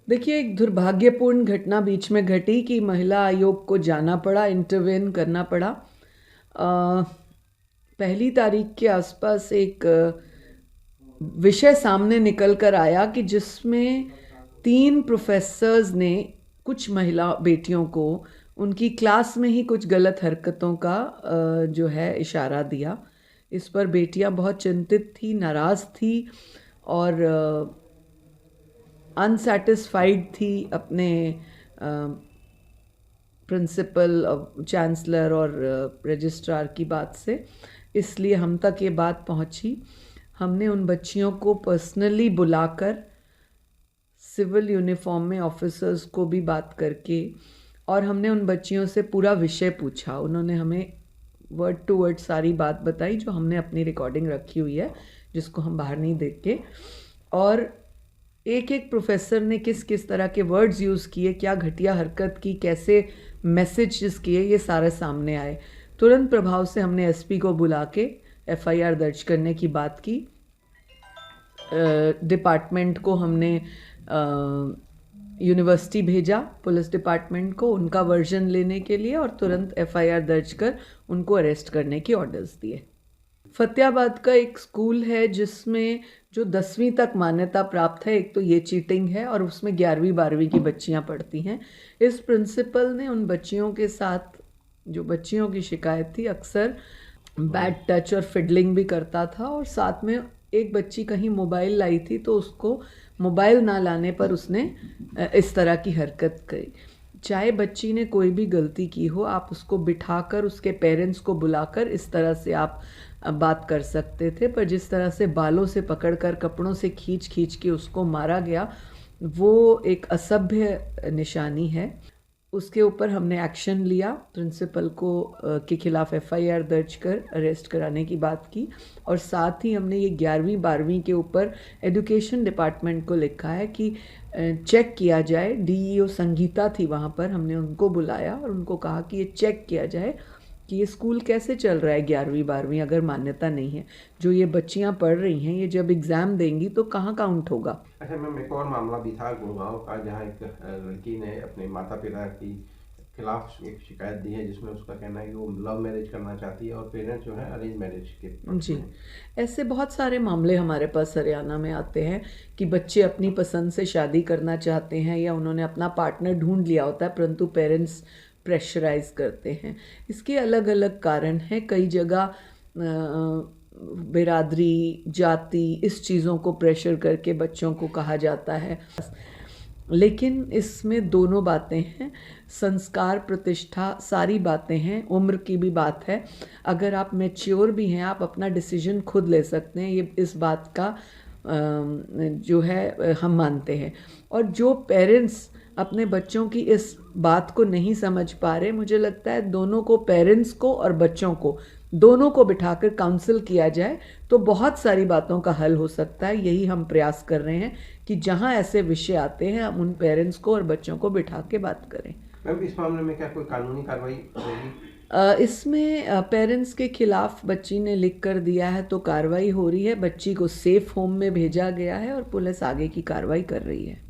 देखिए, एक दुर्भाग्यपूर्ण घटना बीच में घटी कि महिला आयोग को जाना पड़ा, इंटरवेन करना पड़ा। पहली तारीख के आसपास एक विषय सामने निकल कर आया कि जिसमें 3 प्रोफेसर्स ने कुछ महिला बेटियों को उनकी क्लास में ही कुछ गलत हरकतों का जो है इशारा दिया। इस पर बेटियां बहुत चिंतित थी, नाराज़ थी और अनसेटिस्फाइड थी अपने प्रिंसिपल, चांसलर और रजिस्ट्रार की बात से। इसलिए हम तक ये बात पहुंची। हमने उन बच्चियों को पर्सनली बुलाकर सिविल यूनिफॉर्म में ऑफिसर्स को भी बात करके और हमने उन बच्चियों से पूरा विषय पूछा। उन्होंने हमें वर्ड टू वर्ड सारी बात बताई जो हमने अपनी रिकॉर्डिंग रखी हुई है, जिसको हम बाहर नहीं देख के। और एक एक प्रोफेसर ने किस किस तरह के वर्ड्स यूज़ किए, क्या घटिया हरकत की, कैसे मैसेजेस किए, ये सारे सामने आए। तुरंत प्रभाव से हमने एसपी को बुला के एफआईआर दर्ज करने की बात की। डिपार्टमेंट को हमने यूनिवर्सिटी भेजा, पुलिस डिपार्टमेंट को, उनका वर्जन लेने के लिए, और तुरंत एफआईआर दर्ज कर उनको अरेस्ट करने की ऑर्डर्स दिए। फतेहाबाद का एक स्कूल है जिसमें जो 10वीं तक मान्यता प्राप्त है। एक तो ये चीटिंग है और उसमें 11वीं 12वीं की बच्चियां पढ़ती हैं। इस प्रिंसिपल ने उन बच्चियों के साथ, जो बच्चियों की शिकायत थी, अक्सर बैड टच और फिडलिंग भी करता था। और साथ में एक बच्ची कहीं मोबाइल लाई थी तो उसको मोबाइल ना लाने पर उसने इस तरह की हरकत करी। चाहे बच्ची ने कोई भी गलती की हो, आप उसको बिठाकर, उसके पेरेंट्स को बुलाकर इस तरह से आप बात कर सकते थे। पर जिस तरह से बालों से पकड़कर, कपड़ों से खींच खींच के उसको मारा गया, वो एक असभ्य निशानी है। उसके ऊपर हमने एक्शन लिया, प्रिंसिपल को के खिलाफ एफआईआर दर्ज कर अरेस्ट कराने की बात की। और साथ ही हमने ये 11वीं 12वीं के ऊपर एजुकेशन डिपार्टमेंट को लिखा है कि चेक किया जाए। डीईओ संगीता थी वहाँ पर, हमने उनको बुलाया और उनको कहा कि ये चेक किया जाए कि ये स्कूल कैसे चल रहा है 11वीं 12वीं, अगर मान्यता नहीं है। जो ये बच्चियां पढ़ रही हैं, ये जब एग्ज़ाम देंगी तो कहाँ काउंट होगा। अच्छा मैम, एक और मामला भी था गुड़गांव का, जहाँ एक लड़की ने अपने माता पिता की खिलाफ एक शिकायत दी है, जिसमें उसका कहना है कि वो लव मैरिज करना चाहती है और पेरेंट्स जो है अरेंज मैरिज के पक्ष जी, में। ऐसे बहुत सारे मामले हमारे पास हरियाणा में आते हैं कि बच्चे अपनी पसंद से शादी करना चाहते हैं या उन्होंने अपना पार्टनर ढूंढ लिया होता है, परंतु पेरेंट्स प्रेशराइज करते हैं। इसके अलग अलग कारण हैं। कई जगह बिरादरी, जाति, इस चीज़ों को प्रेशर करके बच्चों को कहा जाता है। लेकिन इसमें दोनों बातें हैं, संस्कार, प्रतिष्ठा, सारी बातें हैं, उम्र की भी बात है। अगर आप मैच्योर भी हैं, आप अपना डिसीजन खुद ले सकते हैं, ये इस बात का जो है हम मानते हैं। और जो पेरेंट्स अपने बच्चों की इस बात को नहीं समझ पा रहे, मुझे लगता है दोनों को, पेरेंट्स को और बच्चों को, दोनों को बिठाकर काउंसिल किया जाए तो बहुत सारी बातों का हल हो सकता है। यही हम प्रयास कर रहे हैं कि जहां ऐसे विषय आते हैं, हम उन पेरेंट्स को और बच्चों को बिठा के बात करें। मैम, इस मामले में क्या कोई कानूनी कार्रवाई होगी? इसमें पेरेंट्स के खिलाफ बच्ची ने लिख कर दिया है तो कार्रवाई हो रही है। बच्ची को सेफ होम में भेजा गया है और पुलिस आगे की कार्रवाई कर रही है।